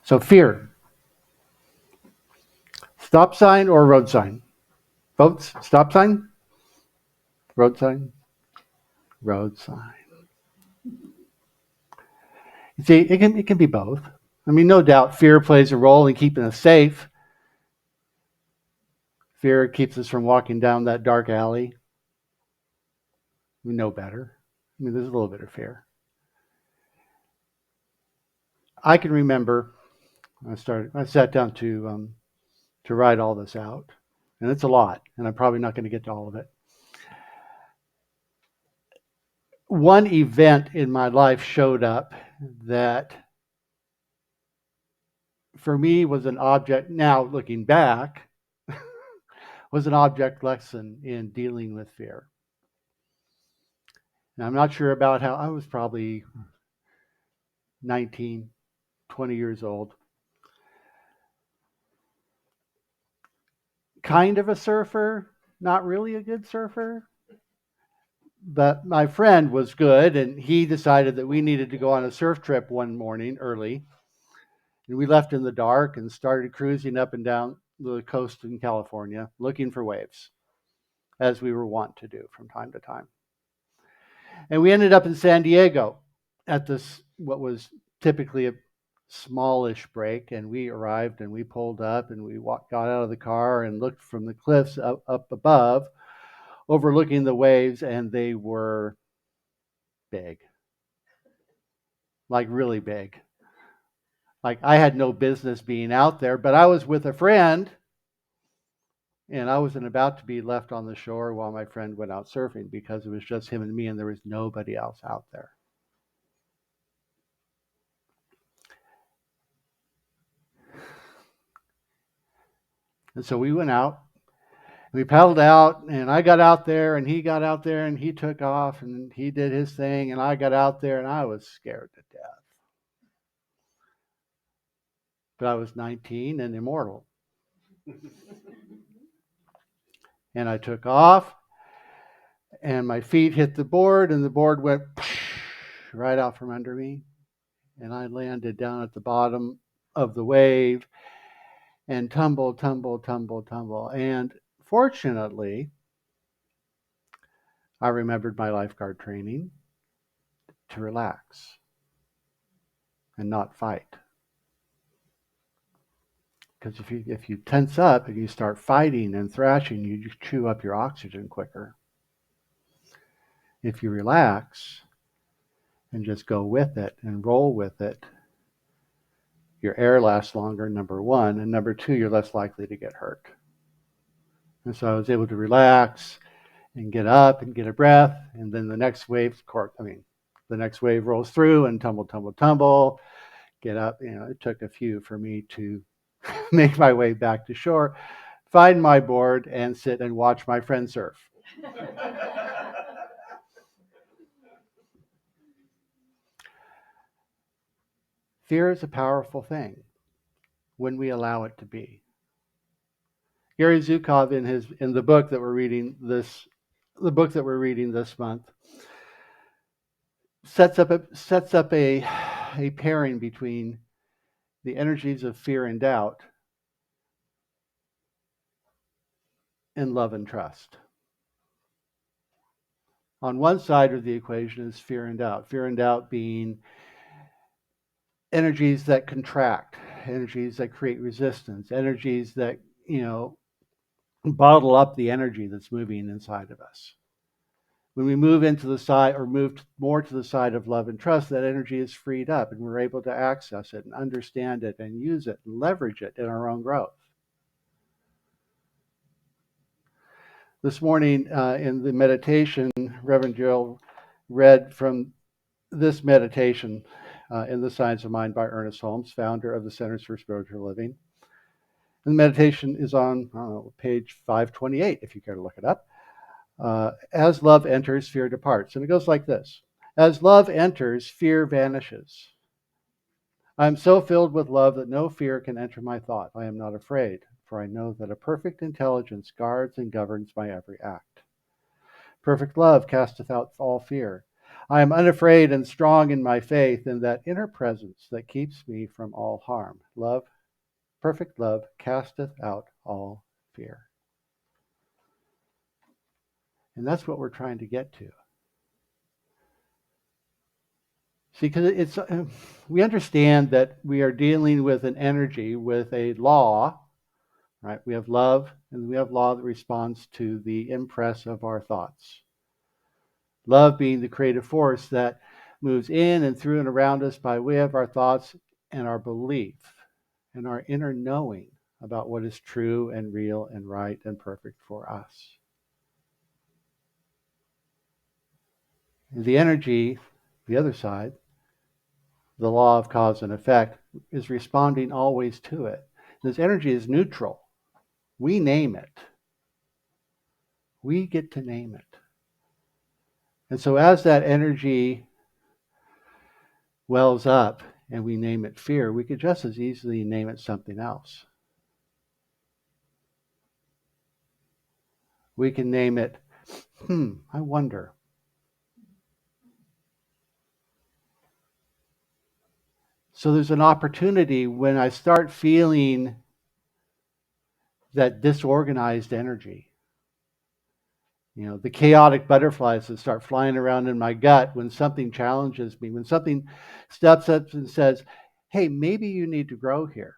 So fear. Stop sign or road sign? Votes? Stop sign? Road sign? Road sign. You see, it can be both. I mean, no doubt fear plays a role in keeping us safe. Fear keeps us from walking down that dark alley. We know better. I mean, there's a little bit of fear. I can remember I sat down to write all this out, and it's a lot, and I'm probably not going to get to all of it. One event in my life showed up that for me was an object, now looking back, was an object lesson in dealing with fear. And I'm not sure about how I was probably 19, 20 years old. Kind of a surfer, not really a good surfer. But my friend was good, and he decided that we needed to go on a surf trip one morning early. And we left in the dark and started cruising up and down the coast in California looking for waves, as we were wont to do from time to time. And we ended up in San Diego at this, what was typically a smallish break. And we arrived and we pulled up and we got out of the car and looked from the cliffs up above, overlooking the waves, and they were big, like really big. Like I had no business being out there, but I was with a friend and I wasn't about to be left on the shore while my friend went out surfing because it was just him and me and there was nobody else out there. And so we went out, we paddled out, and I got out there and he got out there and he took off and he did his thing and I got out there and I was scared to death. But I was 19 and immortal. And I took off and my feet hit the board and the board went right out from under me. And I landed down at the bottom of the wave and tumble. And fortunately, I remembered my lifeguard training to relax and not fight. Because if you tense up and you start fighting and thrashing, you just chew up your oxygen quicker. If you relax and just go with it and roll with it, your air lasts longer, number one, and number two, you're less likely to get hurt. And so I was able to relax and get up and get a breath, and then the next wave, the next wave rolls through and tumble, get up. It took a few for me to make my way back to shore, find my board, and sit and watch my friend surf. Fear is a powerful thing when we allow it to be. Gary Zukov, in the book that we're reading this month, sets up a pairing between the energies of fear and doubt and love and trust. On one side of the equation is fear and doubt being energies that contract, energies that create resistance, energies that, bottle up the energy that's moving inside of us. When we move into the side or move more to the side of love and trust, that energy is freed up and we're able to access it and understand it and use it and leverage it in our own growth. This morning in the meditation, Reverend Jill read from this meditation in The Science of Mind by Ernest Holmes, founder of the Centers for Spiritual Living. And the meditation is on page 528, if you care to look it up. As love enters, fear departs. And it goes like this. As love enters, fear vanishes. I am so filled with love that no fear can enter my thought. I am not afraid, for I know that a perfect intelligence guards and governs my every act. Perfect love casteth out all fear. I am unafraid and strong in my faith in that inner presence that keeps me from all harm. Love, perfect love, casteth out all fear. And that's what we're trying to get to. See, because we understand that we are dealing with an energy, with a law, right? We have love, and we have law that responds to the impress of our thoughts. Love being the creative force that moves in and through and around us by way of our thoughts and our belief and our inner knowing about what is true and real and right and perfect for us. And the energy, the other side, the law of cause and effect, is responding always to it. This energy is neutral. We name it. We get to name it. And so as that energy wells up and we name it fear, we could just as easily name it something else. We can name it, I wonder. So there's an opportunity when I start feeling that disorganized energy, the chaotic butterflies that start flying around in my gut when something challenges me, when something steps up and says, hey, maybe you need to grow here.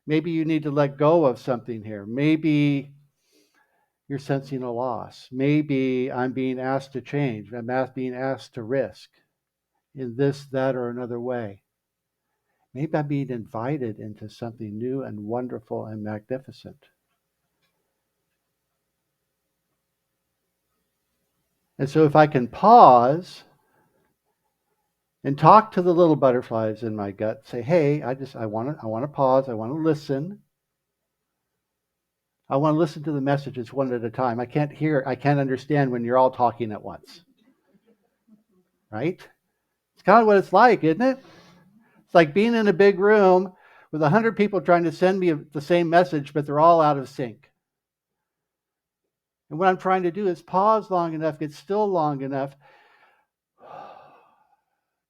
Maybe you need to let go of something here. Maybe you're sensing a loss. Maybe I'm being asked to change. I'm being asked to risk in this, that, or another way. Maybe I'm being invited into something new and wonderful and magnificent. And so if I can pause and talk to the little butterflies in my gut, say, hey, I want to pause. I want to listen. I want to listen to the messages one at a time. I can't understand when you're all talking at once. Right? It's kind of what it's like, isn't it? It's like being in a big room with 100 people trying to send me the same message, but they're all out of sync. And what I'm trying to do is pause long enough, get still long enough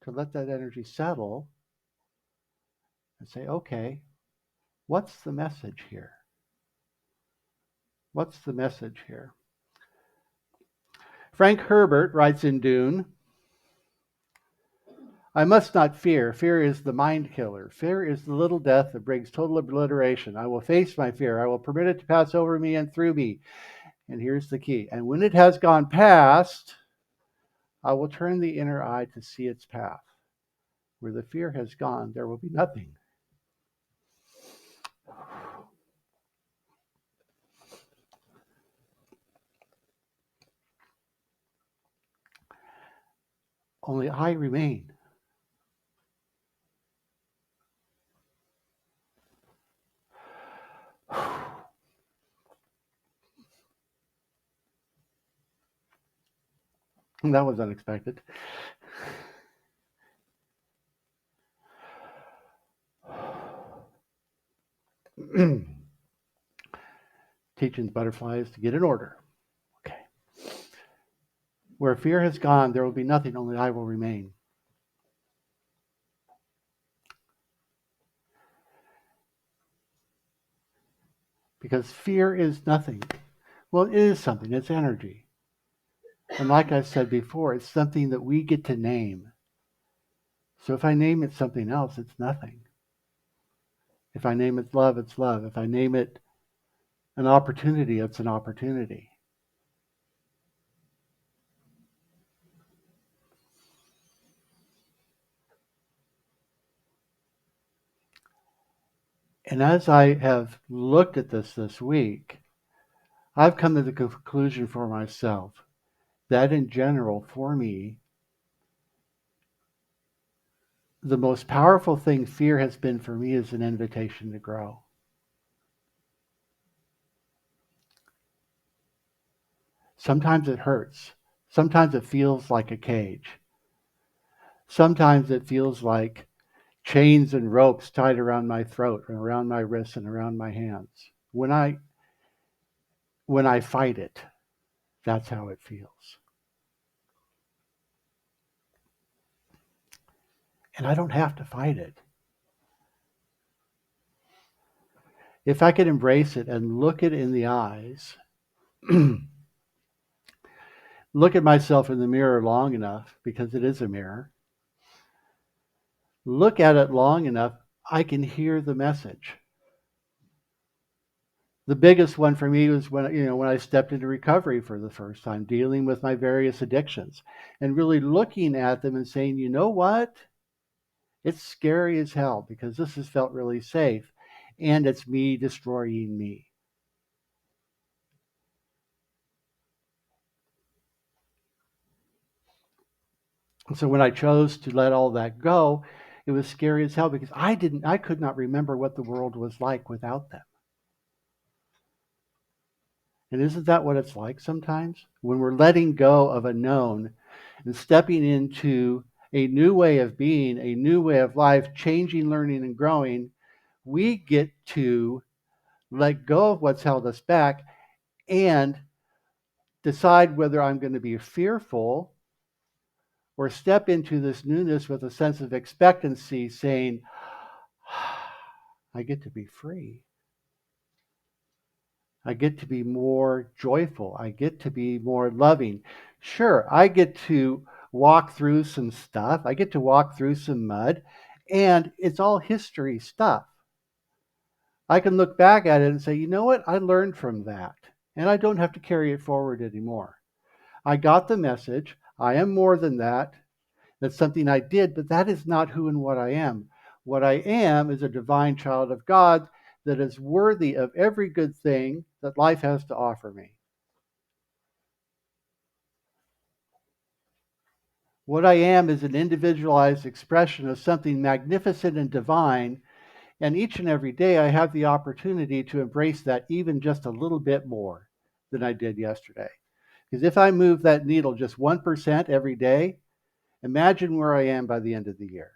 to let that energy settle and say, okay, what's the message here? What's the message here? Frank Herbert writes in Dune, I must not fear. Fear is the mind killer. Fear is the little death that brings total obliteration. I will face my fear. I will permit it to pass over me and through me. And here's the key. And when it has gone past, I will turn the inner eye to see its path. Where the fear has gone, there will be nothing. Only I remain. That was unexpected. Teaching butterflies to get in order. Okay. Where fear has gone, there will be nothing, only I will remain. Because fear is nothing. Well, it is something. It's energy. And like I said before, it's something that we get to name. So if I name it something else, it's nothing. If I name it love, it's love. If I name it an opportunity, it's an opportunity. And as I have looked at this week, I've come to the conclusion for myself that in general, for me, the most powerful thing fear has been for me is an invitation to grow. Sometimes it hurts. Sometimes it feels like a cage. Sometimes it feels like chains and ropes tied around my throat and around my wrists and around my hands. When I fight it, that's how it feels. And I don't have to fight it. If I could embrace it and look it in the eyes, look at myself in the mirror long enough, because it is a mirror, look at it long enough, I can hear the message. The biggest one for me was when I stepped into recovery for the first time, dealing with my various addictions and really looking at them and saying, you know what? It's scary as hell because this has felt really safe and it's me destroying me. And so when I chose to let all that go, it was scary as hell because I could not remember what the world was like without them. And isn't that what it's like sometimes? When we're letting go of a known and stepping into a new way of being, a new way of life, changing, learning, and growing, we get to let go of what's held us back and decide whether I'm going to be fearful or step into this newness with a sense of expectancy, saying, I get to be free. I get to be more joyful. I get to be more loving. Sure, I get to walk through some stuff. I get to walk through some mud, and it's all history stuff. I can look back at it and say, you know what? I learned from that, and I don't have to carry it forward anymore. I got the message. I am more than that. That's something I did, but that is not who and what I am. What I am is a divine child of God that is worthy of every good thing that life has to offer me. What I am is an individualized expression of something magnificent and divine, and each and every day I have the opportunity to embrace that even just a little bit more than I did yesterday. Because if I move that needle just 1% every day, imagine where I am by the end of the year.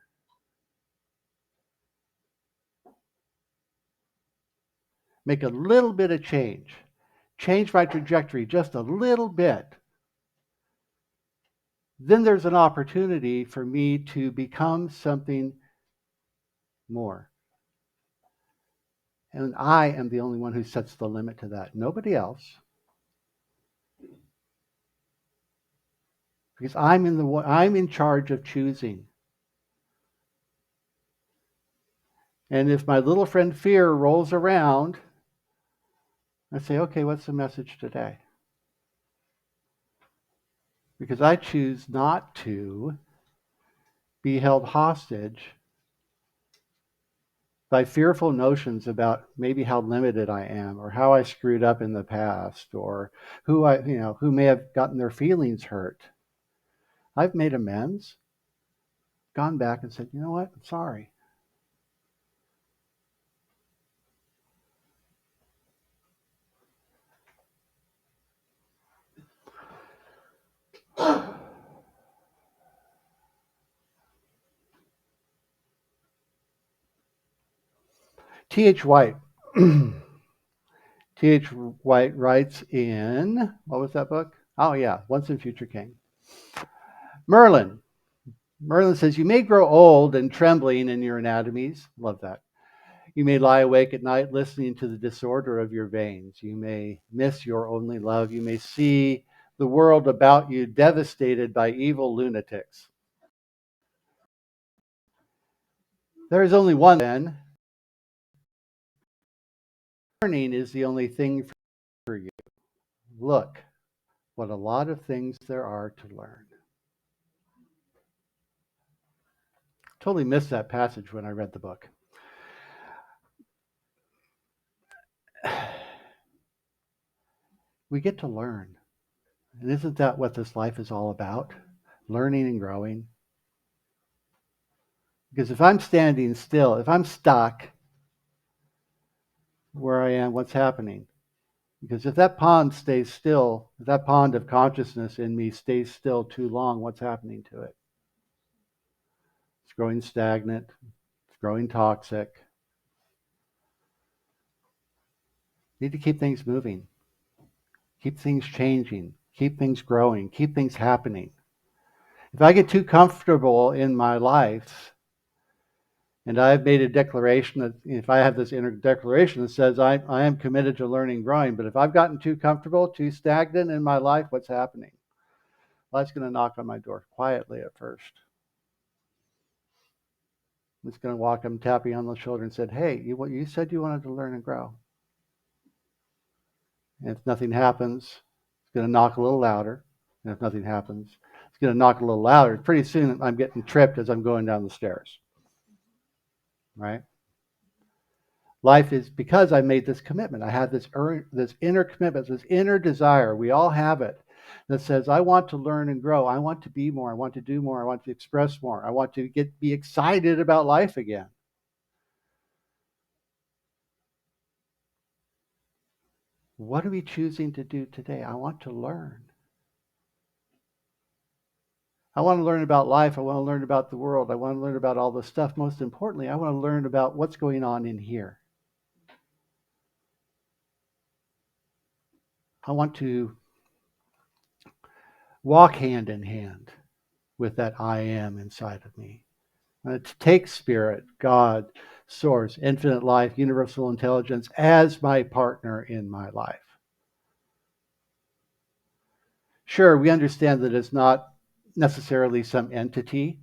Make a little bit of change my trajectory just a little bit. Then there's an opportunity for me to become something more. And I am the only one who sets the limit to that. Nobody else. Because I'm in charge of choosing. And if my little friend fear rolls around, I say, okay, what's the message today? Because I choose not to be held hostage by fearful notions about maybe how limited I am or how I screwed up in the past or who may have gotten their feelings hurt. I've made amends, gone back and said, you know what? I'm sorry. T.H. White. T.H. White writes in, what was that book? Oh, yeah, Once and Future King. Merlin. Merlin says, you may grow old and trembling in your anatomies. Love that. You may lie awake at night listening to the disorder of your veins. You may miss your only love. You may see the world about you devastated by evil lunatics. There is only one then. Learning is the only thing for you. Look what a lot of things there are to learn. Totally missed that passage when I read the book. We get to learn. And isn't that what this life is all about? Learning and growing. Because if I'm standing still, if I'm stuck where I am, what's happening? Because if that pond stays still, if that pond of consciousness in me stays still too long, what's happening to it? It's growing stagnant. It's growing toxic. Need to keep things moving. Keep things changing. Keep things growing. Keep things happening. If I get too comfortable in my life, And I've made a declaration that if I have this inner declaration that says I am committed to learning and growing, but if I've gotten too comfortable, too stagnant in my life, what's happening? Life's going to knock on my door quietly at first. It's going to walk up and tap you on the shoulder and said, hey, you said you wanted to learn and grow. And if nothing happens, it's going to knock a little louder. And if nothing happens, it's going to knock a little louder. Pretty soon I'm getting tripped as I'm going down the stairs. Right? Life is because I made this commitment. I have this inner commitment, this inner desire. We all have it that says, I want to learn and grow. I want to be more. I want to do more. I want to express more. I want to be excited about life again. What are we choosing to do today? I want to learn. I want to learn about life. I want to learn about the world. I want to learn about all this stuff. Most importantly, I want to learn about what's going on in here. I want to walk hand in hand with that I am inside of me. To take Spirit, God, Source, Infinite Life, Universal Intelligence as my partner in my life. Sure, we understand that it's not necessarily some entity,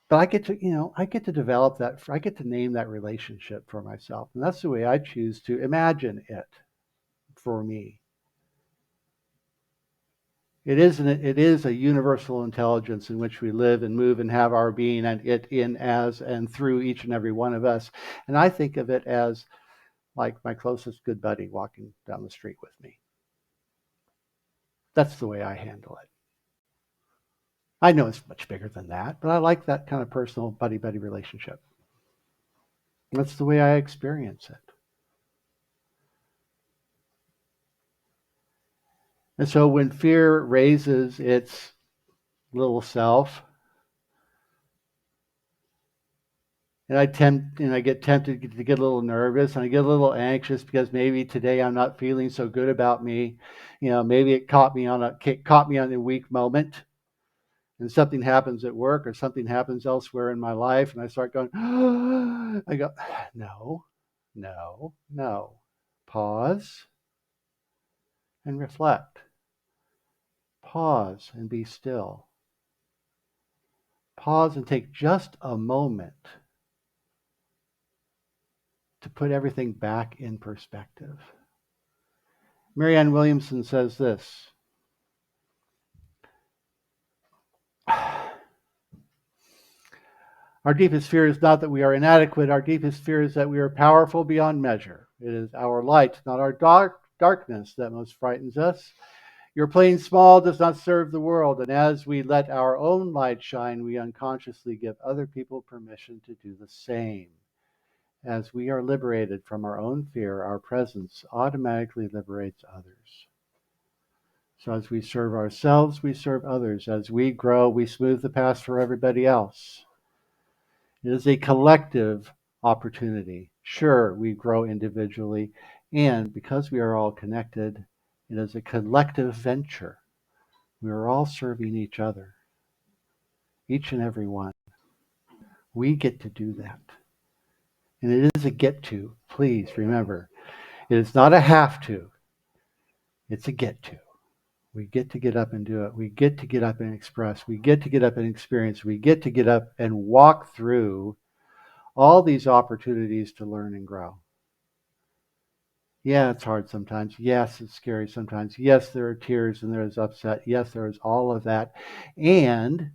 but I get to develop that. I get to name that relationship for myself, and that's the way I choose to imagine it for me. It is a universal intelligence in which we live and move and have our being, and it in, as, and through each and every one of us. And I think of it as like my closest good buddy walking down the street with me. That's the way I handle it. I know it's much bigger than that, but I like that kind of personal buddy-buddy relationship. That's the way I experience it. And so when fear raises its little self, and I get tempted to get a little nervous, and I get a little anxious because maybe today I'm not feeling so good about me. Maybe it caught me on a weak moment, and something happens at work or something happens elsewhere in my life, and I start going, I go, no. Pause and reflect. Pause and be still. Pause and take just a moment to put everything back in perspective. Marianne Williamson says this. Our deepest fear is not that we are inadequate. Our deepest fear is that we are powerful beyond measure. It is our light, not our darkness, that most frightens us. Your playing small does not serve the world, and as we let our own light shine, we unconsciously give other people permission to do the same. As we are liberated from our own fear, our presence automatically liberates others. So as we serve ourselves, we serve others. As we grow, we smooth the path for everybody else. It is a collective opportunity. Sure, we grow individually, and because we are all connected, it is a collective venture. We are all serving each other, each and every one. We get to do that. And it is a get to. Please remember, it is not a have to. It's a get to. We get to get up and do it. We get to get up and express. We get to get up and experience. We get to get up and walk through all these opportunities to learn and grow. Yeah, it's hard sometimes. Yes, it's scary sometimes. Yes, there are tears and there's upset. Yes, there is all of that. And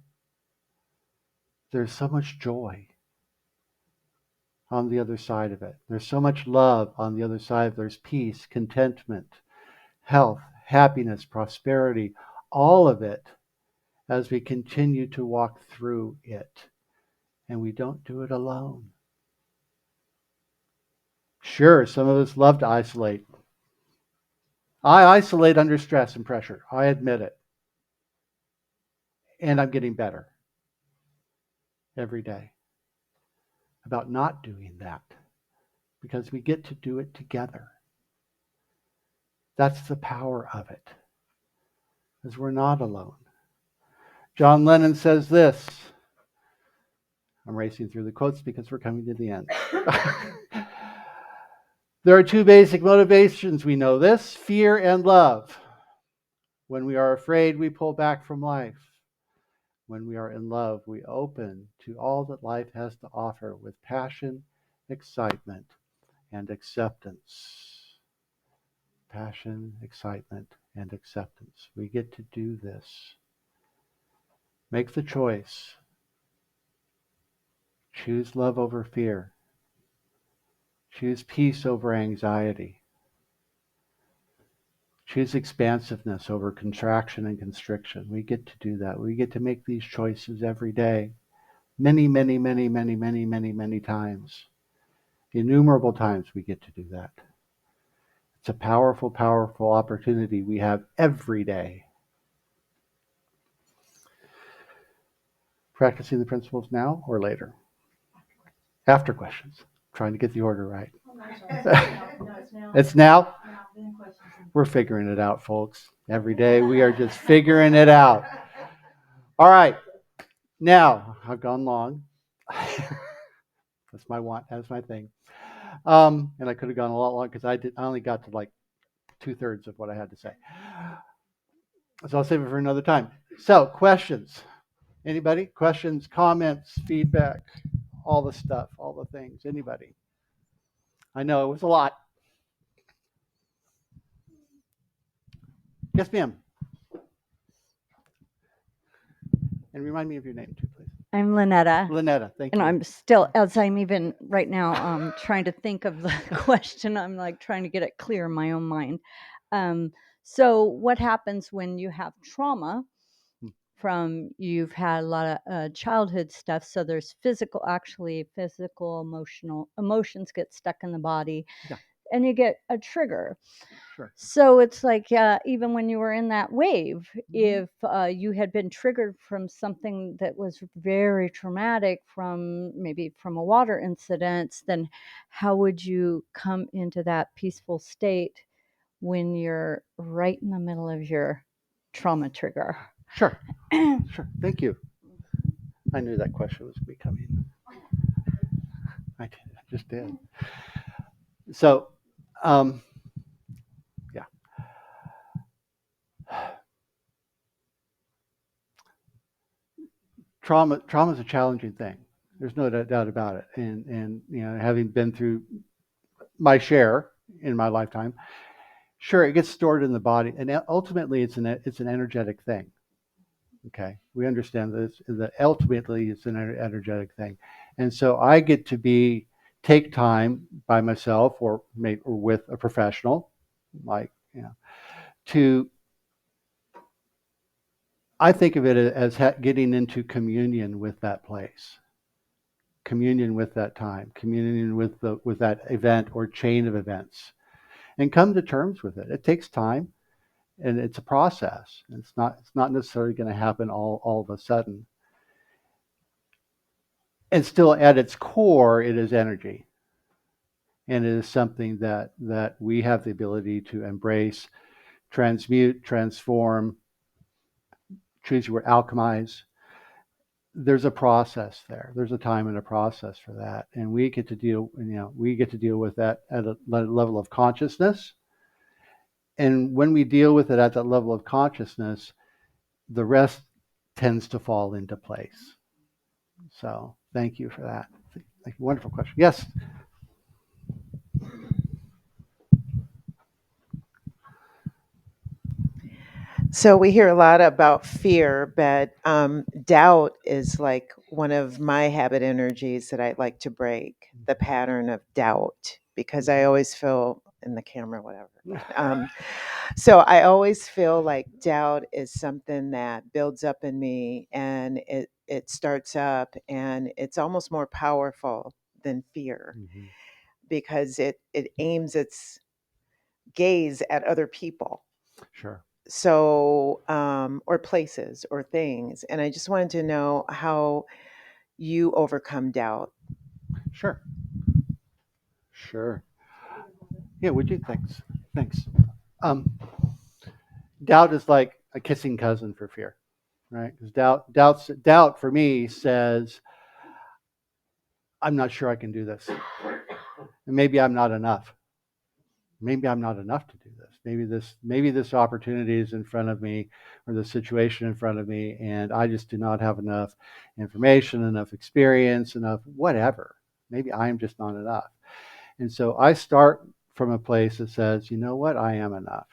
there's so much joy on the other side of it. There's so much love on the other side. There's peace, contentment, health, happiness, prosperity, all of it as we continue to walk through it. And we don't do it alone. Sure, some of us love to isolate. I isolate under stress and pressure. I admit it. And I'm getting better every day about not doing that because we get to do it together. That's the power of it, because we're not alone. John Lennon says this: I'm racing through the quotes because we're coming to the end. There are two basic motivations. We know this: fear and love. When we are afraid, we pull back from life. When we are in love, we open to all that life has to offer with passion, excitement, and acceptance. Passion, excitement, and acceptance. We get to do this. Make the choice. Choose love over fear. Choose peace over anxiety. Choose expansiveness over contraction and constriction. We get to do that. We get to make these choices every day. Many, many, many, many, many, many, many times. Innumerable times we get to do that. It's a powerful, powerful opportunity we have every day. Practicing the principles now or later? After questions. Trying to get the order right. It's now? We're figuring it out, folks. Every day we are just figuring it out. All right. Now, I've gone long. That's my want. That's my thing. And I could have gone a lot longer because I only got to like 2/3 of what I had to say. So I'll save it for another time. So, questions. Anybody? Questions, comments, feedback, all the stuff, all the things. Anybody? I know it was a lot. Yes, ma'am. And remind me of your name too, please. I'm Lynetta. Lynetta, thank And you. I'm still, as I'm even right now trying to think of the question, I'm like trying to get it clear in my own mind. So what happens when you have trauma from, you've had a lot of childhood stuff, so there's physical, emotions get stuck in the body, Yeah. and you get a trigger. Sure. So it's like, even when you were in that wave, if you had been triggered from something that was very traumatic, maybe from a water incident, then how would you come into that peaceful state when you're right in the middle of your trauma trigger? Sure. Sure. Thank you. I knew that question was coming. I just did. So, yeah. Trauma is a challenging thing. There's no doubt about it. And having been through my share in my lifetime, sure, it gets stored in the body, and ultimately it's an energetic thing. Okay, we understand this, that ultimately it's an energetic thing, and so I get to take time by myself or with a professional, like to. I think of it as getting into communion with that place, communion with that time, communion with that event or chain of events, and come to terms with it. It takes time, and it's a process. It's not necessarily going to happen all of a sudden. And still, at its core, it is energy, and it is something that we have the ability to embrace, transmute, transform, choose your word, alchemize. There's a process there. There's a time and a process for that, and we get to deal. We get to deal with that at a level of consciousness. And when we deal with it at that level of consciousness, the rest tends to fall into place. So, thank you for that. Thank you. Wonderful question. Yes. So we hear a lot about fear, but doubt is like one of my habit energies that I'd like to break, the pattern of doubt, because I always feel in the camera, whatever. So I always feel like doubt is something that builds up in me, and it starts up, and it's almost more powerful than fear because it aims its gaze at other people. Sure. So or places or things, and I just wanted to know how you overcome doubt. Sure. Yeah, would you? Thanks. Doubt is like a kissing cousin for fear, right? Because doubt for me says, I'm not sure I can do this. And maybe I'm not enough. Maybe I'm not enough to do this. Maybe this opportunity is in front of me, or the situation in front of me, and I just do not have enough information, enough experience, enough whatever. Maybe I am just not enough. And so I start from a place that says, you know what, I am enough.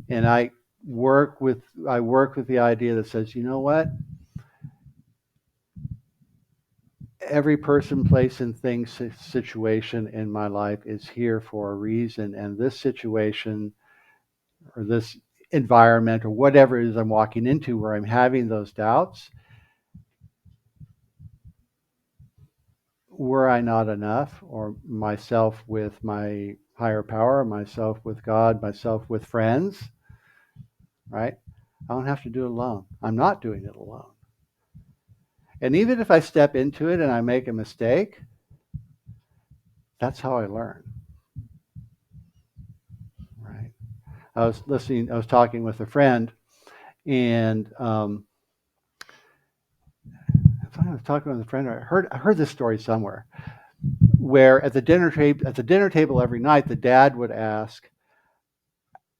And I work with the idea that says, you know what, every person, place, and thing situation in my life is here for a reason, and this situation or this environment or whatever it is I'm walking into where I'm having those doubts, were I not enough, or myself with my higher power, myself with God, myself with friends, right? I don't have to do it alone. I'm not doing it alone. And even if I step into it and I make a mistake, that's how I learn, right? I was talking with a friend, and I was talking with a friend. I heard this story somewhere, where at the dinner table every night, the dad would ask,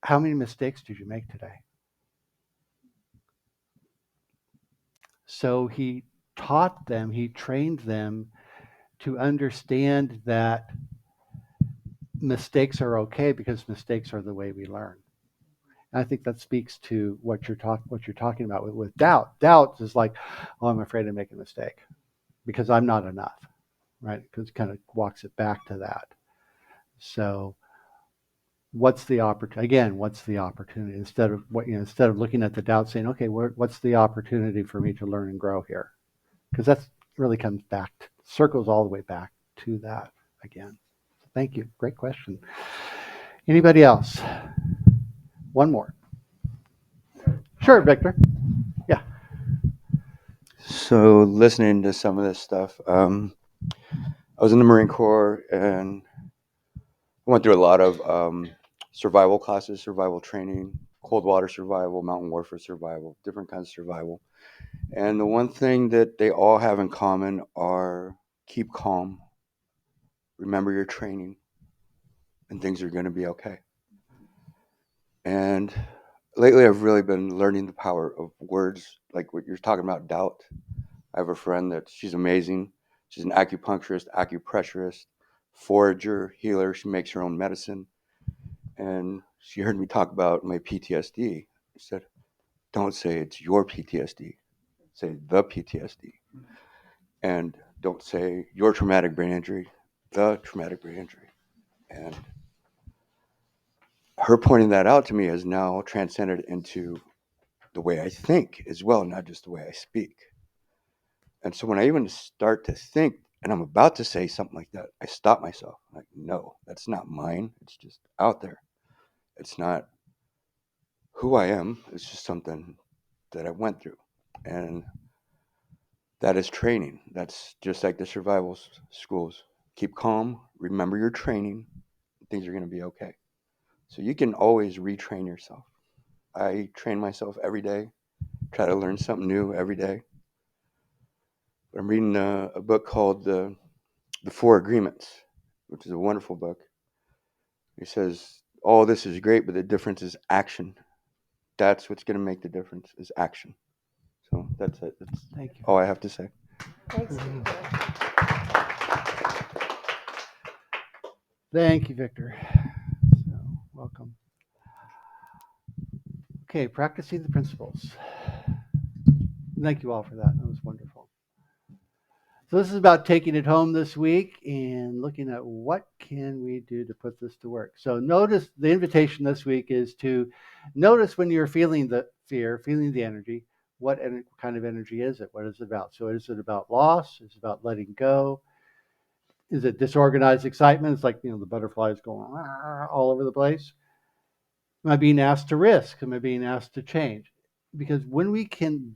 "How many mistakes did you make today?" So he he trained them to understand that mistakes are okay, because mistakes are the way we learn. And I think that speaks to what you're talking about with doubt. Doubt is like, oh, I'm afraid of making a mistake because I'm not enough, right? Because it kind of walks it back to that. So what's the opportunity? Again, what's the opportunity? Instead of looking at the doubt, saying, okay, what's the opportunity for me to learn and grow here? Because that's really comes back, circles all the way back to that again. Thank you. Great question. Anybody else? One more. Sure, Victor. Yeah. So listening to some of this stuff, I was in the Marine Corps, and I went through a lot of survival classes, survival training, cold water survival, mountain warfare survival, different kinds of survival. And the one thing that they all have in common are keep calm, remember your training, and things are going to be okay. And lately I've really been learning the power of words, like what you're talking about, doubt. I have a friend that she's amazing. She's an acupuncturist, acupressurist, forager, healer. She makes her own medicine. And she heard me talk about my PTSD. She said, don't say it's your PTSD. Say the PTSD. And don't say your traumatic brain injury, the traumatic brain injury. And her pointing that out to me has now transcended into the way I think as well, not just the way I speak. And so when I even start to think and I'm about to say something like that, I stop myself. I'm like, no, that's not mine. It's just out there. It's not who I am. It's just something that I went through. And that is training. That's just like the survival schools. Keep calm, remember your training, things are going to be okay. So you can always retrain yourself. I train myself every day, try to learn something new every day. I'm reading a book called The Four Agreements, which is a wonderful book. He says, all this is great, but the difference is action. That's what's going to make the difference, is action. So that's it. That's Thank you. all I have to say. Thanks. Thank you, Victor. So, welcome. Okay, practicing the principles. Thank you all for that. That was wonderful. So this is about taking it home this week and looking at what can we do to put this to work. So notice the invitation this week is to notice when you're feeling the fear, feeling the energy, what kind of energy is it? What is it about? So is it about loss? Is it about letting go? Is it disorganized excitement? It's like, the butterflies going all over the place. Am I being asked to risk? Am I being asked to change? Because when we can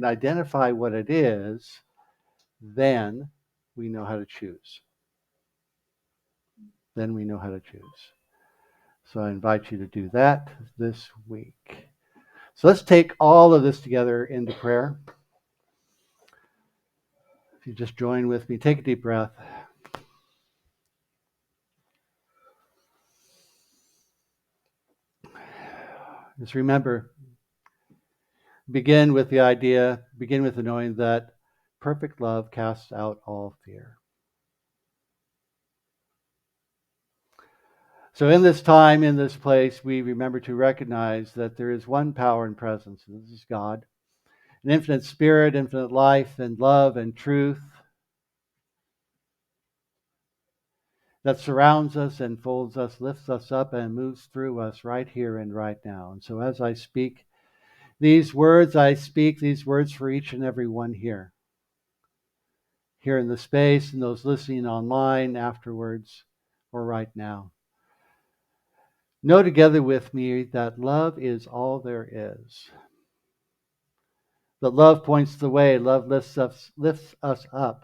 identify what it is, then we know how to choose. Then we know how to choose. So I invite you to do that this week. So let's take all of this together into prayer. If you just join with me, take a deep breath. Just remember, begin with the idea, begin with the knowing that perfect love casts out all fear. So in this time, in this place, we remember to recognize that there is one power and presence, and this is God, an infinite spirit, infinite life and love and truth that surrounds us and folds us, lifts us up, and moves through us right here and right now. And so as I speak these words, I speak these words for each and every one here in the space, and those listening online afterwards or right now. Know together with me that love is all there is. That love points the way, love lifts us up,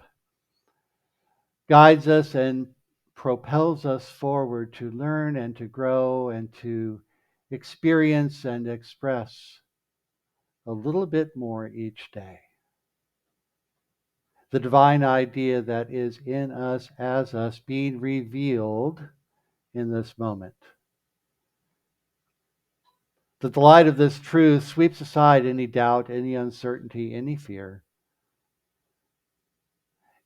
guides us and propels us forward to learn and to grow and to experience and express a little bit more each day. The divine idea that is in us as us being revealed in this moment. That the light of this truth sweeps aside any doubt, any uncertainty, any fear,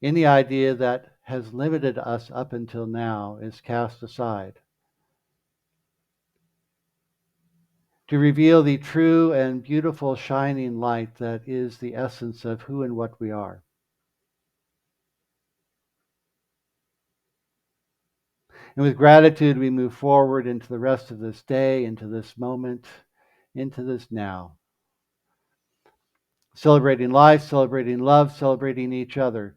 any idea that has limited us up until now is cast aside. To reveal the true and beautiful shining light that is the essence of who and what we are. And with gratitude, we move forward into the rest of this day, into this moment, into this now. Celebrating life, celebrating love, celebrating each other.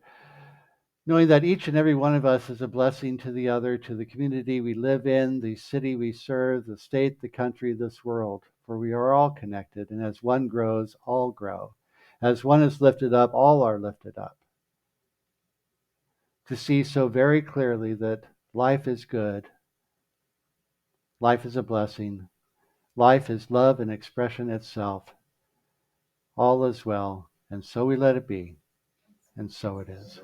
Knowing that each and every one of us is a blessing to the other, to the community we live in, the city we serve, the state, the country, this world. For we are all connected, and as one grows, all grow. As one is lifted up, all are lifted up. To see so very clearly that life is good, life is a blessing, life is love and expression itself. All is well, and so we let it be, and so it is.